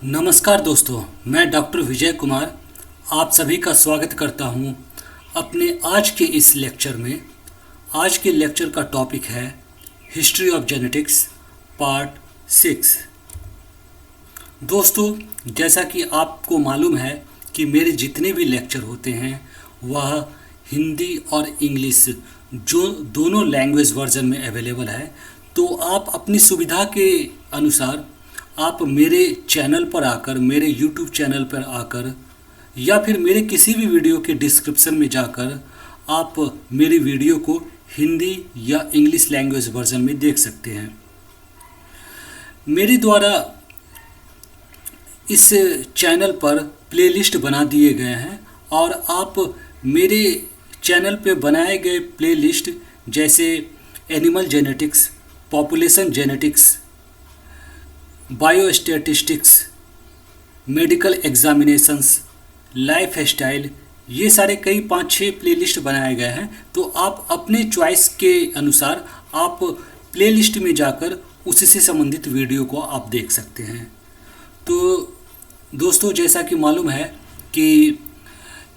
नमस्कार दोस्तों, मैं डॉक्टर विजय कुमार आप सभी का स्वागत करता हूं अपने आज के इस लेक्चर में। आज के लेक्चर का टॉपिक है हिस्ट्री ऑफ जेनेटिक्स पार्ट 6। दोस्तों, जैसा कि आपको मालूम है कि मेरे जितने भी लेक्चर होते हैं वह हिंदी और इंग्लिश जो दोनों लैंग्वेज वर्जन में अवेलेबल है। तो आप अपनी सुविधा के अनुसार आप मेरे चैनल पर आकर, मेरे YouTube चैनल पर आकर या फिर मेरे किसी भी वीडियो के डिस्क्रिप्शन में जाकर आप मेरी वीडियो को हिंदी या इंग्लिश लैंग्वेज वर्जन में देख सकते हैं। मेरे द्वारा इस चैनल पर प्लेलिस्ट बना दिए गए हैं और आप मेरे चैनल पे बनाए गए प्लेलिस्ट जैसे animal genetics, population genetics, biostatistics, medical examinations, life style, ये सारे कई 5-6 प्लेलिस्ट बनाए गए हैं। तो आप अपने चॉइस के अनुसार आप प्लेलिस्ट में जाकर उससे संबंधित वीडियो को आप देख सकते हैं। तो दोस्तों, जैसा कि मालूम है कि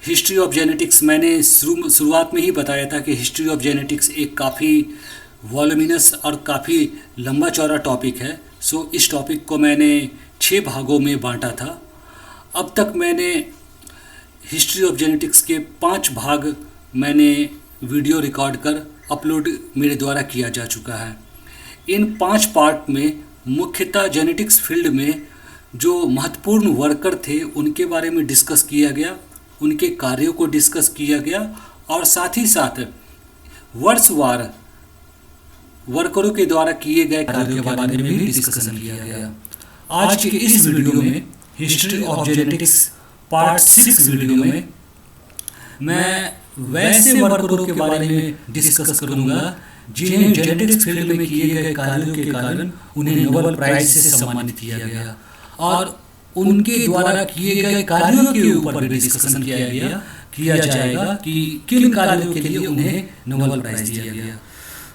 हिस्ट्री ऑफ जेनेटिक्स मैंने शुरुआत में ही बताया था कि हिस्ट्री ऑफ जेनेटिक्स एक काफ़ी वॉल्यूमिनस और काफ़ी लंबा चौड़ा टॉपिक है। सो इस टॉपिक को मैंने 6 भागों में बांटा था। अब तक मैंने हिस्ट्री ऑफ जेनेटिक्स के 5 भाग मैंने वीडियो रिकॉर्ड कर अपलोड मेरे द्वारा किया जा चुका है। इन 5 पार्ट में मुख्यतः जेनेटिक्स फील्ड में जो महत्वपूर्ण वर्कर थे उनके बारे में डिस्कस किया गया, उनके कार्यों को डिस्कस किया गया और साथ ही साथ वर्षवार वर्करों के द्वारा किए गए कार्यों के बारे में भी डिस्कशन किया गया। आज के इस वीडियो में history of genetics part 6 video में मैं वैसे वर्करों के बारे में डिस्कस करूंगा जिन्हें जेनेटिक्स फील्ड में किए गए कार्यों के कारण उन्हें नोबेल प्राइज से सम्मानित किया गया और उनके द्वारा किए गए कार्यों के ऊपर भी डिस्कशन किया जाएगा कि किन कार्यों के लिए उन्हें नोबेल प्राइज दिया गया।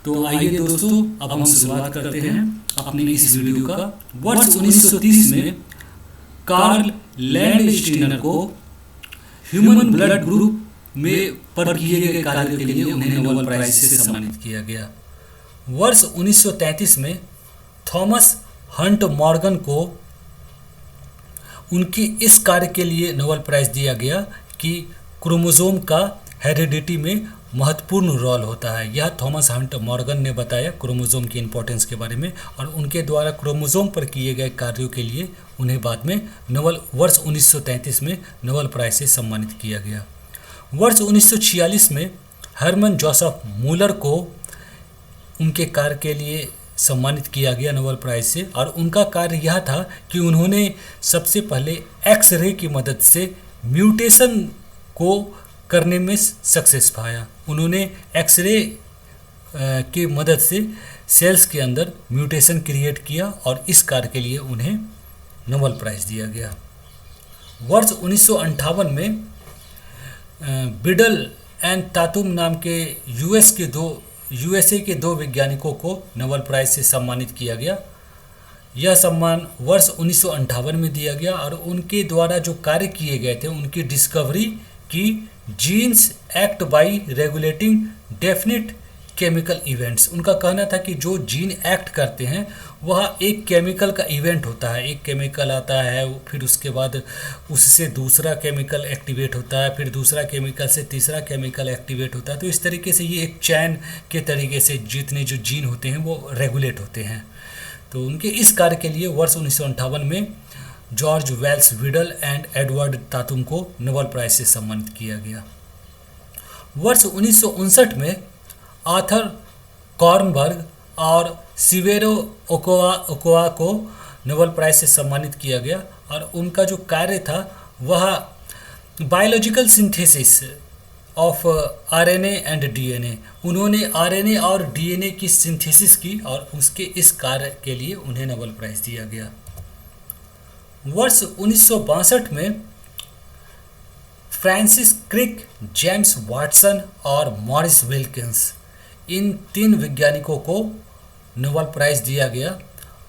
तो आइए दोस्तों, अब हम शुरुआत करते हैं अपने इस वीडियो का। वर्ष 1930 में कार्ल लैंडस्टीनर को ह्यूमन ब्लड ग्रुप में पर किए गए कार्यों के लिए उन्हें नोबेल प्राइज से सम्मानित किया गया। वर्ष 1933 में थॉमस हंट मॉर्गन को उनकी इस कार्य के लिए नोबेल प्राइज दिया गया कि क्रोमोसोम का हेरिडिटी में महत्वपूर्ण रोल होता है। यह थॉमस हंट मॉर्गन ने बताया क्रोमोसोम की इंपॉर्टेंस के बारे में और उनके द्वारा क्रोमोसोम पर किए गए कार्यों के लिए उन्हें बाद में वर्ष 1933 में नोबेल प्राइज से सम्मानित किया गया। वर्ष 1946 में हरमन जोसेफ मूलर को उनके कार्य के लिए सम्मानित किया गया नोबेल प्राइज से और उनका कार्य यह था कि उन्होंने सबसे पहले एक्स-रे की मदद से म्यूटेशन को करने में सक्सेस पाया। उन्होंने एक्स-रे की मदद से सेल्स के अंदर म्यूटेशन क्रिएट किया और इस कार्य के लिए उन्हें नोबेल प्राइज दिया गया। वर्ष 1958 में बिडल एंड तातुम नाम के यूएसए के 2 वैज्ञानिकों को नोबेल प्राइज से सम्मानित किया गया। यह सम्मान वर्ष 1958 में दिया गया और उनके द्वारा जो कार्य किए गए थे उनकी डिस्कवरी की genes act by regulating definite chemical events. उनका कहना था कि जो जीन एक्ट करते हैं वह एक केमिकल का इवेंट होता है। एक केमिकल आता है, फिर उसके बाद उससे दूसरा केमिकल एक्टिवेट होता है, फिर दूसरा केमिकल से तीसरा केमिकल एक्टिवेट होता है। तो इस तरीके से ये एक चैन के तरीके से जितने जो जीन होते हैं वो रेगुलेट होते हैं। तो उनके इस कार्य के लिए वर्ष 1958 में George Wells Beadle and Edward Tatum को नोबेल प्राइज से सम्मानित किया गया। वर्ष 1959 में आर्थर कॉर्नबर्ग और सिवेरो ओकोआ को नोबेल प्राइज से सम्मानित किया गया और उनका जो कार्य था वह biological synthesis of RNA and DNA. उन्होंने आरएनए और डीएनए की सिंथेसिस की और उसके इस कार्य के लिए उन्हें नोबेल प्राइज दिया गया। वर्ष 1962 में फ्रांसिस क्रिक, जेम्स वाटसन और मॉरिस विल्किंस, इन 3 वैज्ञानिकों को नोबेल प्राइज़ दिया गया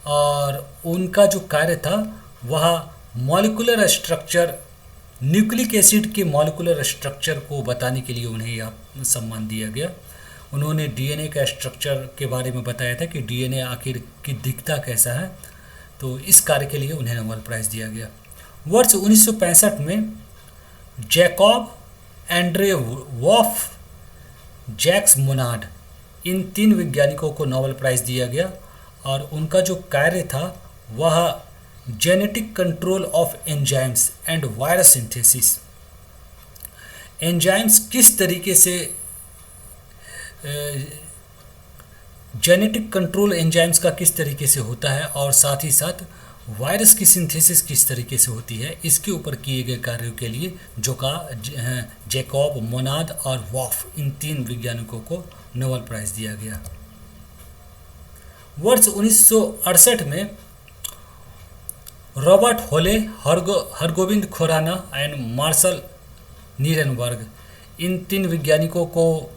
और उनका जो कार्य था वह मॉलिक्यूलर स्ट्रक्चर, न्यूक्लिक एसिड के मॉलिक्यूलर स्ट्रक्चर को बताने के लिए उन्हें यह सम्मान दिया गया। उन्होंने डीएनए का स्ट्रक्चर के बारे में बताया था कि डीएनए आखिर की दिखता कैसा है, तो इस कार्य के लिए उन्हें नोबेल प्राइज़ दिया गया। वर्ष 1965 में जैकब एंड्रे वॉफ, जैक्स मोनाड, इन 3 वैज्ञानिकों को नोबेल प्राइज़ दिया गया और उनका जो कार्य था वह genetic control of enzymes and virus synthesis. Enzymes किस तरीके से, जेनेटिक कंट्रोल एंजाइम्स का किस तरीके से होता है और साथ ही साथ वायरस की सिंथेसिस किस तरीके से होती है, इसके ऊपर किए गए कार्यों के लिए जैकब, मोनाड और वॉफ, इन 3 वैज्ञानिकों को नोबेल प्राइज़ दिया गया। वर्ष 1968 में Robert Holley, Hargobind Khorana and Marshall Nirenberg, इन 3 वैज्ञानिकों को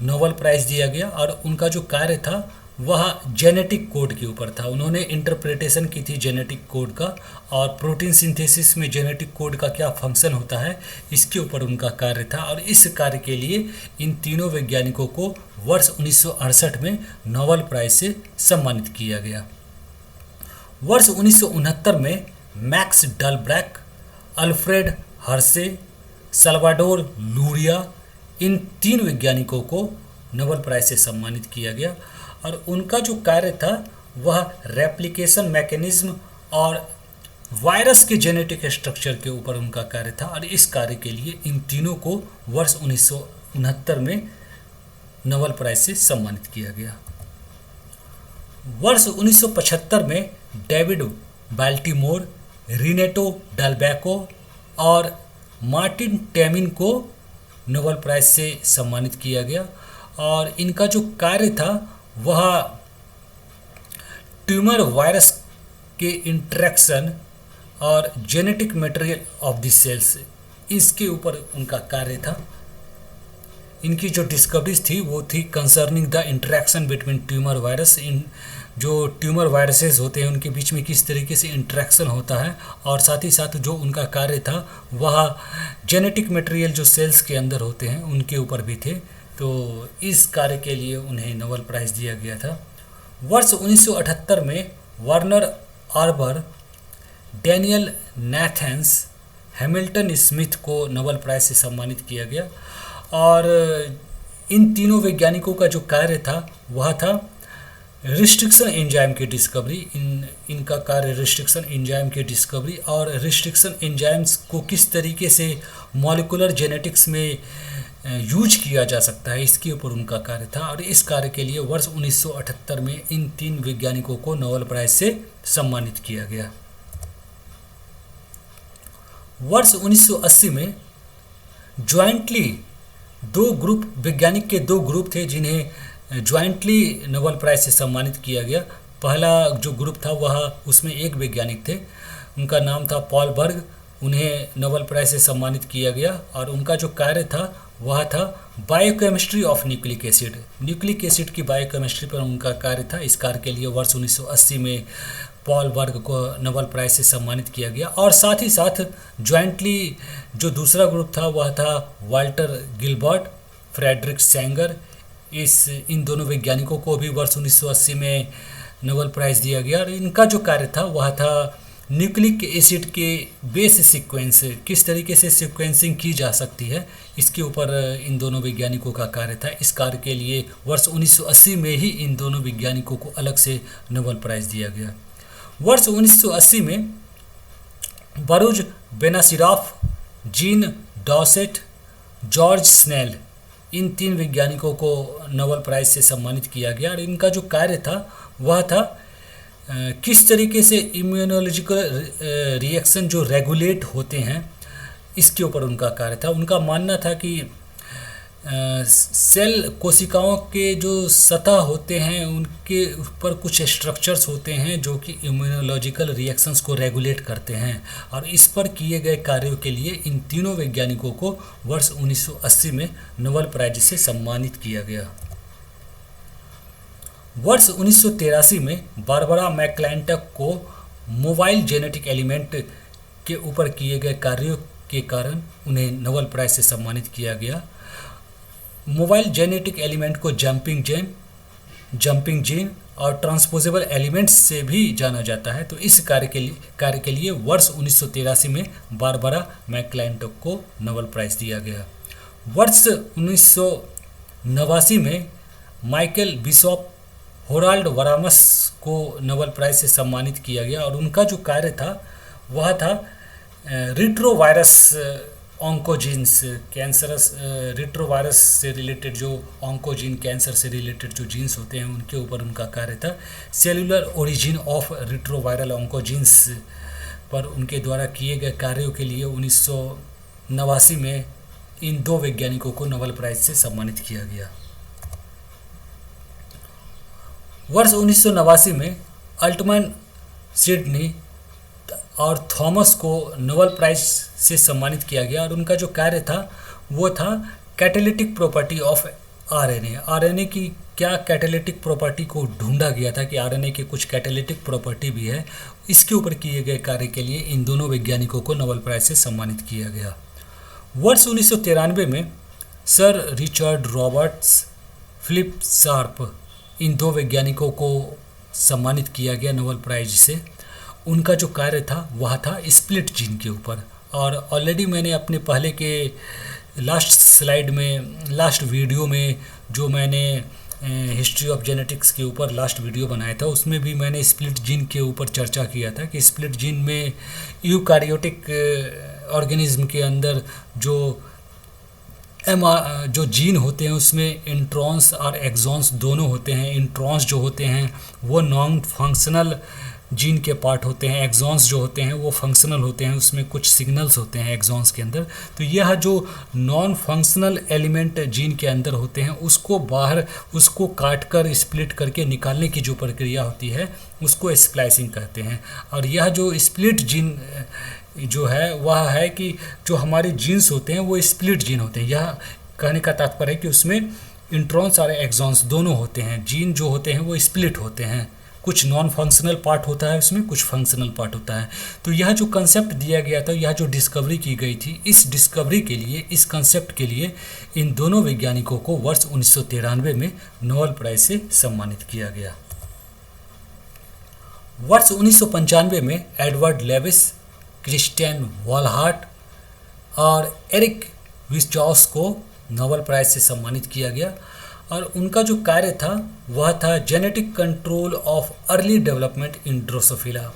नोबेल प्राइज़ दिया गया और उनका जो कार्य था वह जेनेटिक कोड के ऊपर था। उन्होंने इंटरप्रिटेशन की थी जेनेटिक कोड का और प्रोटीन सिंथेसिस में जेनेटिक कोड का क्या फंक्शन होता है, इसके ऊपर उनका कार्य था और इस कार्य के लिए इन तीनों वैज्ञानिकों को वर्ष 1968 में नोबेल प्राइज़ से सम्मानित किया गया। वर्ष 1969 में Max Delbruck, Alfred Hershey, Salvador Luria, इन 3 वैज्ञानिकों को नोबेल प्राइज़ से सम्मानित किया गया और उनका जो कार्य था वह रेप्लिकेशन मैकेनिज्म और वायरस के जेनेटिक स्ट्रक्चर के ऊपर उनका कार्य था और इस कार्य के लिए इन तीनों को वर्ष 1969 में नोबेल प्राइज़ से सम्मानित किया गया। वर्ष 1975 में डेविड बाल्टीमोर, रिनेटो डेलबैको और मार्टिन टेमिन को नोबेल प्राइज़ से सम्मानित किया गया और इनका जो कार्य था वह ट्यूमर वायरस के इंटरेक्शन और genetic material of the cells, इसके ऊपर उनका कार्य था। इनकी जो डिस्कवरीज थी वो थी concerning the interaction between tumour virus, इन जो ट्यूमर वायरसेस होते हैं उनके बीच में किस तरीके से इंटरेक्शन होता है और साथ ही साथ जो उनका कार्य था वह जेनेटिक मटेरियल जो सेल्स के अंदर होते हैं उनके ऊपर भी थे, तो इस कार्य के लिए उन्हें नोबेल प्राइज़ दिया गया था। वर्ष 1978 में Werner arbor, Daniel Nathans, Hamilton Smith को नोबेल प्राइज़ से सम्मानित किया गया और इन तीनों वैज्ञानिकों का जो कार्य था वह था रिस्ट्रिक्शन एंजाइम की डिस्कवरी। इनका कार्य रिस्ट्रिक्शन एंजाइम की डिस्कवरी और रिस्ट्रिक्शन एंजाइम्स को किस तरीके से मॉलिक्यूलर जेनेटिक्स में यूज किया जा सकता है, इसके ऊपर उनका कार्य था और इस कार्य के लिए वर्ष 1978 में इन 3 वैज्ञानिकों को नोबेल प्राइज़ से सम्मानित किया गया। वर्ष 1980 में ज्वाइंटली 2 ग्रुप, वैज्ञानिक के 2 ग्रुप थे जिन्हें ज्वाइंटली नोबेल प्राइज़ से सम्मानित किया गया। पहला जो ग्रुप था वह उसमें एक वैज्ञानिक थे, उनका नाम था पॉल बर्ग, उन्हें नोबेल प्राइज़ से सम्मानित किया गया और उनका जो कार्य था वह था biochemistry of nucleic acid. Nucleic acid की बायोकेमिस्ट्री पर उनका कार्य था। इस कार्य के लिए वर्ष 1980 में पॉल बर्ग को नोबेल प्राइज़ से सम्मानित किया गया और साथ ही साथ ज्वाइंटली जो दूसरा ग्रुप था वह था वाल्टर गिलबर्ट, फ्रेडरिक सैंगर, इन दोनों वैज्ञानिकों को भी वर्ष 1980 में नोबेल प्राइज़ दिया गया और इनका जो कार्य था वह था न्यूक्लिक एसिड के बेस सीक्वेंस, किस तरीके से सीक्वेंसिंग की जा सकती है, इसके ऊपर इन दोनों वैज्ञानिकों का कार्य था। इस कार्य के लिए वर्ष 1980 में ही इन दोनों वैज्ञानिकों को अलग से नोबेल प्राइज़ दिया गया। वर्ष 1980 में बरूज बेनासिराफ, जीन डॉसेट, जॉर्ज स्नेल, इन 3 वैज्ञानिकों को नोबेल प्राइज़ से सम्मानित किया गया और इनका जो कार्य था वह था किस तरीके से इम्यूनोलॉजिकल रिएक्शन जो रेगुलेट होते हैं, इसके ऊपर उनका कार्य था। उनका मानना था कि सेल कोशिकाओं के जो सतह होते हैं उनके ऊपर कुछ स्ट्रक्चर्स होते हैं जो कि इम्यूनोलॉजिकल रिएक्शंस को रेगुलेट करते हैं और इस पर किए गए कार्यों के लिए इन तीनों वैज्ञानिकों को वर्ष 1980 में नोबेल प्राइज़ से सम्मानित किया गया। वर्ष 1983 में बारबरा मैक्क्लेंटक को मोबाइल जेनेटिक एलिमेंट के ऊपर किए गए कार्यों के कारण उन्हें नोबेल प्राइज़ से सम्मानित किया गया। मोबाइल जेनेटिक एलिमेंट को जंपिंग जीन और ट्रांसपोजेबल एलिमेंट्स से भी जाना जाता है। तो इस कार्य के लिए वर्ष 1983 में बारबरा मैकक्लिंटोक को नोबेल प्राइज़ दिया गया। वर्ष 1989 में माइकल बिशॉप होराल्ड वरामस को नोबेल प्राइज़ से सम्मानित किया गया और उनका जो कार्य था वह था रिट्रोवायरस ऑन्कोजीन्स, कैंसरस रिट्रोवायरस से रिलेटेड जो ऑन्कोजीन, कैंसर से रिलेटेड जो जीन्स होते हैं उनके ऊपर उनका कार्य था। Cellular origin of retroviral oncogenes पर उनके द्वारा किए गए कार्यों के लिए 1989 में इन दो वैज्ञानिकों को नोबेल प्राइज़ से सम्मानित किया गया। वर्ष 1989 में अल्टमैन, सिडनी और थॉमस को नोबेल प्राइज़ से सम्मानित किया गया और उनका जो कार्य था वो था catalytic property of RNA. RNA की क्या कैटालिटिक प्रॉपर्टी को ढूंढा गया था कि आरएनए के कुछ कैटालिटिक प्रॉपर्टी भी है। इसके ऊपर किए गए कार्य के लिए इन दोनों वैज्ञानिकों को नोबेल प्राइज़ से सम्मानित किया गया। वर्ष 1993 में sir Richard Roberts, Phillip Sharp, इन दो वैज्ञानिकों को सम्मानित किया गया नोबेल प्राइज़ से। उनका जो कार्य था वह था स्प्लिट जीन के ऊपर। और ऑलरेडी मैंने अपने पहले के लास्ट वीडियो में जो मैंने हिस्ट्री ऑफ जेनेटिक्स के ऊपर लास्ट वीडियो बनाया था उसमें भी मैंने स्प्लिट जीन के ऊपर चर्चा किया था कि स्प्लिट जीन में यूकारियोटिक ऑर्गेनिज्म के अंदर जो जीन होते हैं उसमें इंट्रॉन्स और एक्सॉन्स दोनों होते हैं। इंट्रॉन्स जो होते हैं वो नॉन फंक्शनल जीन के पार्ट होते हैं, एक्सॉन्स जो होते हैं वो फंक्शनल होते हैं, उसमें कुछ सिग्नल्स होते हैं एक्सॉन्स के अंदर। तो यह जो नॉन फंक्शनल एलिमेंट जीन के अंदर होते हैं उसको काट कर स्प्लिट करके निकालने की जो प्रक्रिया होती है उसको स्प्लाइसिंग कहते हैं। और यह जो स्प्लिट जीन जो है वह है कि जो हमारे जीन्स होते हैं वो स्प्लिट जीन होते हैं। यह कहने का तात्पर्य है कि उसमें इंट्रॉन्स और एक्सॉन्स दोनों होते हैं। जीन जो होते हैं वो स्प्लिट होते हैं, कुछ नॉन फंक्शनल पार्ट होता है उसमें, कुछ फंक्शनल पार्ट होता है। तो यह जो कंसेप्ट दिया गया था, यह जो डिस्कवरी की गई थी, इस डिस्कवरी के लिए, इस कंसेप्ट के लिए इन दोनों वैज्ञानिकों को वर्ष 1993 में नोबेल प्राइज़ से सम्मानित किया गया। वर्ष 1995 में एडवर्ड लेविस, क्रिस्टियन वॉलहार्ट और एरिक विस्चॉस को नोबेल प्राइज़ से सम्मानित किया गया और उनका जो कार्य था वह था genetic control of early development in Drosophila.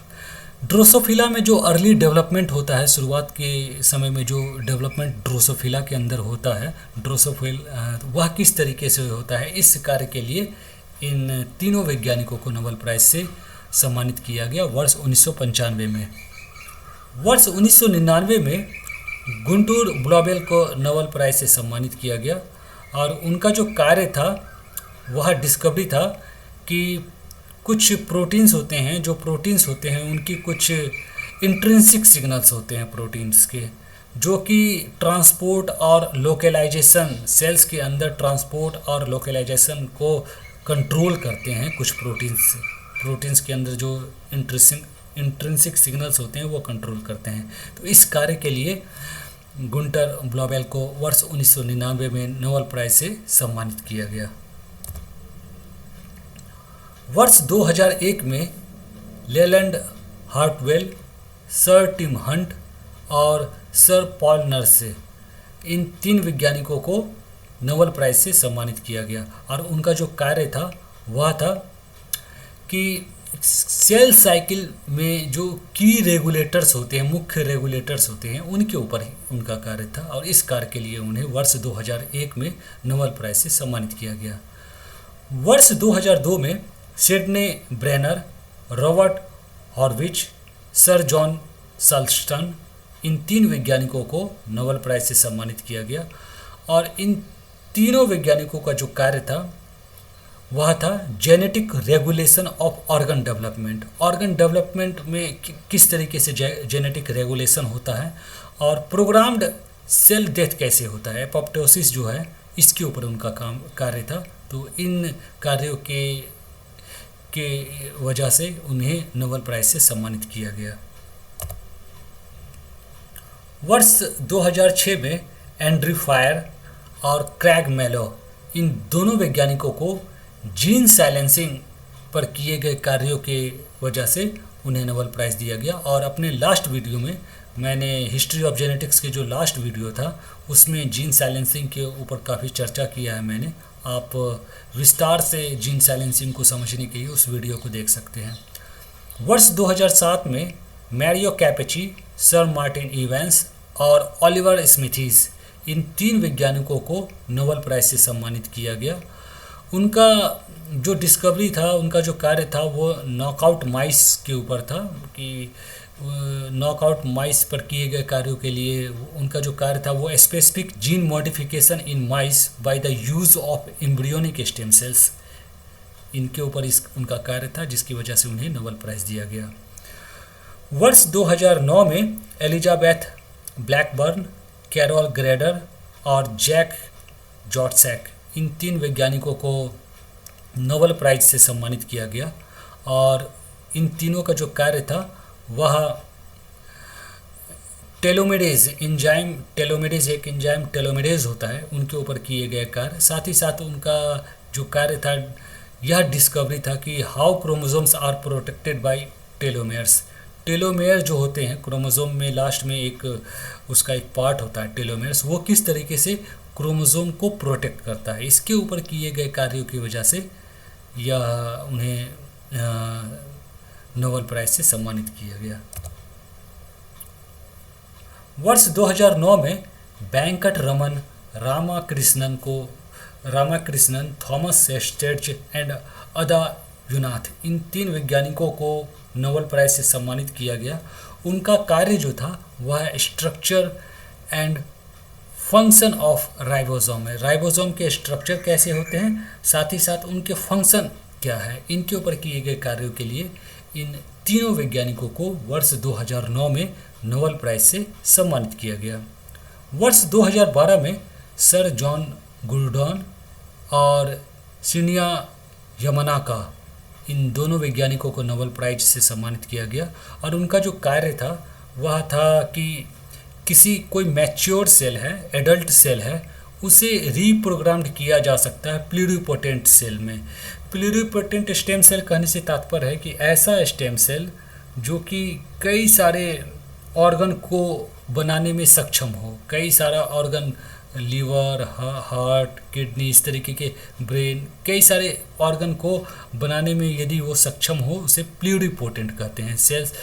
Drosophila में जो अर्ली डेवलपमेंट होता है, शुरुआत के समय में जो डेवलपमेंट ड्रोसोफिला के अंदर होता है, वह किस तरीके से होता है, इस कार्य के लिए इन तीनों वैज्ञानिकों को नोबेल प्राइज़ से सम्मानित किया गया वर्ष 1995 में। वर्ष 1999 में गुंटूर ब्लॉबेल को नोबेल प्राइज़ से सम्मानित किया गया और उनका जो कार्य था वह डिस्कवरी था कि कुछ प्रोटीन्स होते हैं, जो प्रोटीन्स होते हैं उनकी कुछ इंट्रिंसिक सिग्नल्स होते हैं प्रोटीन्स के, जो कि ट्रांसपोर्ट और लोकलाइजेशन, सेल्स के अंदर ट्रांसपोर्ट और लोकलाइजेशन को कंट्रोल करते हैं। कुछ प्रोटीन्स के अंदर जो इंट्रिंसिक सिग्नल्स होते हैं वो कंट्रोल करते हैं। तो इस कार्य के लिए गुंटर ब्लॉबेल को वर्ष 1999 में नोबेल प्राइज़ से सम्मानित किया गया। वर्ष 2001 में Leland Hartwell, sir Tim Hunt और सर पॉल नर्से, इन तीन वैज्ञानिकों को नोबेल प्राइज़ से सम्मानित किया गया और उनका जो कार्य था वह था कि सेल साइकिल में जो की रेगुलेटर्स होते हैं, मुख्य रेगुलेटर्स होते हैं, उनके ऊपर ही उनका कार्य था और इस कार्य के लिए उन्हें वर्ष 2001 में नोबेल प्राइज़ से सम्मानित किया गया। वर्ष 2002 में Sydney Brenner, Robert Horvitz, sir John Sulston, इन तीन वैज्ञानिकों को नोबेल प्राइज़ से सम्मानित किया गया और इन तीनों वैज्ञानिकों का जो कार्य था वह था genetic regulation of organ development. Organ development में किस तरीके से जेनेटिक रेगुलेशन होता है और प्रोग्राम्ड सेल डेथ कैसे होता है, एपोप्टोसिस जो है, इसके ऊपर उनका कार्य था। तो इन कार्यों के वजह से उन्हें नोबेल प्राइज़ से सम्मानित किया गया। वर्ष 2006 में एंड्रयू फायर और क्रैग मेलो, इन दोनों वैज्ञानिकों को जीन साइलेंसिंग पर किए गए कार्यों के वजह से उन्हें नोबेल प्राइज़ दिया गया। और अपने लास्ट वीडियो में मैंने हिस्ट्री ऑफ जेनेटिक्स के जो लास्ट वीडियो था उसमें जीन साइलेंसिंग के ऊपर काफ़ी चर्चा किया है मैंने। आप विस्तार से जीन साइलेंसिंग को समझने के लिए उस वीडियो को देख सकते हैं। वर्ष 2007 में मैरियो कैपेची, सर मार्टिन इवेंस और ओलिवर स्मिथीज, इन 3 वैज्ञानिकों को नोबेल प्राइज़ से सम्मानित किया गया। उनका जो डिस्कवरी था, उनका जो कार्य था वो नॉकआउट माइस के ऊपर था कि नॉकआउट माइस पर किए गए कार्यों के लिए उनका जो कार्य था वो specific gene modification in mice by the use of embryonic stem cells, इनके ऊपर उनका कार्य था जिसकी वजह से उन्हें नोबेल प्राइज़ दिया गया। वर्ष 2009 में एलिजाबेथ ब्लैकबर्न, कैरोल ग्रेडर और जैक जॉर्टसैक, इन 3 वैज्ञानिकों को नोबेल प्राइज़ से सम्मानित किया गया। और इन तीनों का जो कार्य था वह टेलोमेरेज एंजाइम, टेलोमेरेज एक एंजाइम टेलोमेरेज होता है, उनके ऊपर किए गए कार्य। साथ ही साथ उनका जो कार्य था यह डिस्कवरी था कि how chromosomes are protected by telomeres. Telomere जो होते हैं क्रोमोसोम में लास्ट में एक उसका एक पार्ट होता है टेलोमेयर्स, वो किस तरीके से क्रोमोसोम को प्रोटेक्ट करता है, इसके ऊपर किए गए कार्यों की वजह से यह उन्हें नोबेल प्राइज़ से सम्मानित किया गया। वर्ष 2009 में वेंकट रमन रामाकृष्णन, थॉमस स्टेर्च एंड अदा यूनाथ, इन 3 वैज्ञानिकों को नोबेल प्राइज़ से सम्मानित किया गया। उनका कार्य जो था वह structure and function of ribosome है। राइबोसोम के स्ट्रक्चर कैसे होते हैं, साथ ही साथ उनके फंक्शन क्या है, इनके ऊपर किए गए कार्यों के लिए इन तीनों वैज्ञानिकों को वर्ष 2009 में नोबेल प्राइज़ से सम्मानित किया गया। वर्ष 2012 में सर जॉन गुर्डन और शिन्या यामानाका, इन दोनों वैज्ञानिकों को नोबेल प्राइज़ से सम्मानित किया गया। और उनका जो कार्य था वह था कि कोई मैच्योर सेल है, एडल्ट सेल है, उसे रीप्रोग्राम्ड किया जा सकता है प्लूरिपोटेंट सेल में। प्लूरिपोटेंट स्टेम सेल कहने से तात्पर्य है कि ऐसा स्टेम सेल जो कि कई सारे ऑर्गन को बनाने में सक्षम हो, कई सारा ऑर्गन, लीवर, हार्ट, किडनी, इस तरीके के ब्रेन, कई सारे ऑर्गन को बनाने में यदि वो सक्षम हो उसे प्लूरिपोटेंट कहते हैं। सेल्स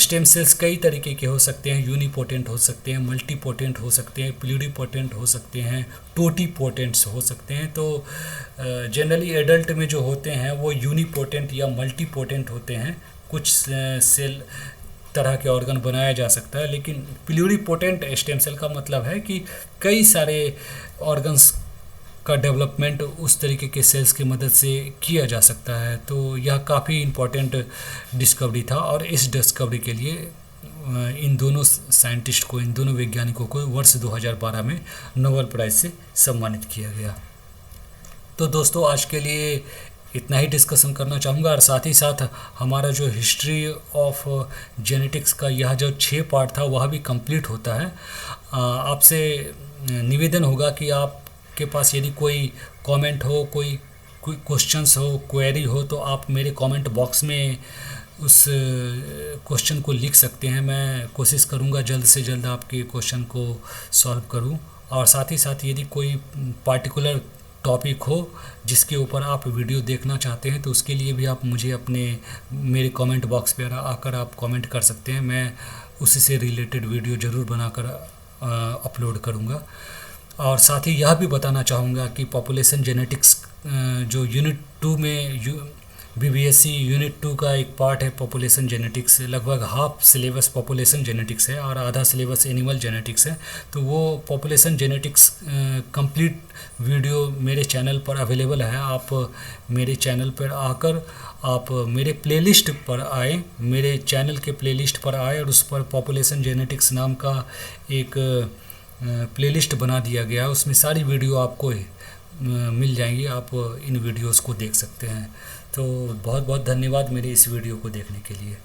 स्टेम सेल्स कई तरीके के हो सकते हैं, यूनिपोटेंट हो सकते हैं, मल्टीपोटेंट हो सकते हैं, प्लूरिपोटेंट हो सकते हैं, टोटीपोटेंट्स हो सकते हैं। तो जनरली एडल्ट में जो होते हैं वो यूनिपोटेंट या मल्टीपोटेंट होते हैं। कुछ सेल तरह के ऑर्गन बनाया जा सकता है, लेकिन प्लूरिपोटेंट स्टेम सेल का मतलब है कि कई सारे ऑर्गन्स का डेवलपमेंट उस तरीके के सेल्स की मदद से किया जा सकता है। तो यह काफ़ी इम्पोर्टेंट डिस्कवरी था और इस डिस्कवरी के लिए इन दोनों साइंटिस्ट को, इन दोनों वैज्ञानिकों को वर्ष 2012 में नोबेल प्राइज़ से सम्मानित किया गया। तो दोस्तों आज के लिए इतना ही डिस्कशन करना चाहूँगा और साथ ही साथ हमारा जो हिस्ट्री ऑफ जेनेटिक्स का यह जो 6 पार्ट था वह भी कंप्लीट होता है। आपसे निवेदन होगा कि आपके पास यदि कोई कमेंट हो, कोई क्वेश्चंस हो, क्वेरी हो तो आप मेरे कमेंट बॉक्स में उस क्वेश्चन को लिख सकते हैं। मैं कोशिश करूँगा जल्द से जल्द आपके क्वेश्चन को सॉल्व करूँ। और साथ ही साथ यदि कोई पार्टिकुलर टॉपिक हो जिसके ऊपर आप वीडियो देखना चाहते हैं तो उसके लिए भी आप मुझे मेरे कमेंट बॉक्स पर आकर आप कमेंट कर सकते हैं। मैं उसी से रिलेटेड वीडियो ज़रूर बनाकर अपलोड करूँगा। और साथ ही यह भी बताना चाहूँगा कि पॉपुलेशन जेनेटिक्स जो यूनिट 2 में BBSc यूनिट 2 का एक पार्ट है पॉपुलेशन जेनेटिक्स, लगभग हाफ सिलेबस पॉपुलेशन जेनेटिक्स है और आधा सिलेबस एनिमल जेनेटिक्स है। तो वो पॉपुलेशन जेनेटिक्स कंप्लीट वीडियो मेरे चैनल पर अवेलेबल है। आप मेरे चैनल पर आकर आप मेरे प्लेलिस्ट पर आए, मेरे चैनल के प्लेलिस्ट पर आए और उस पर पॉपुलेशन जेनेटिक्स नाम का एक प्लेलिस्ट बना दिया गया, उसमें सारी वीडियो आपको मिल जाएंगी। आप इन वीडियोस को देख सकते हैं। तो बहुत बहुत धन्यवाद मेरे इस वीडियो को देखने के लिए।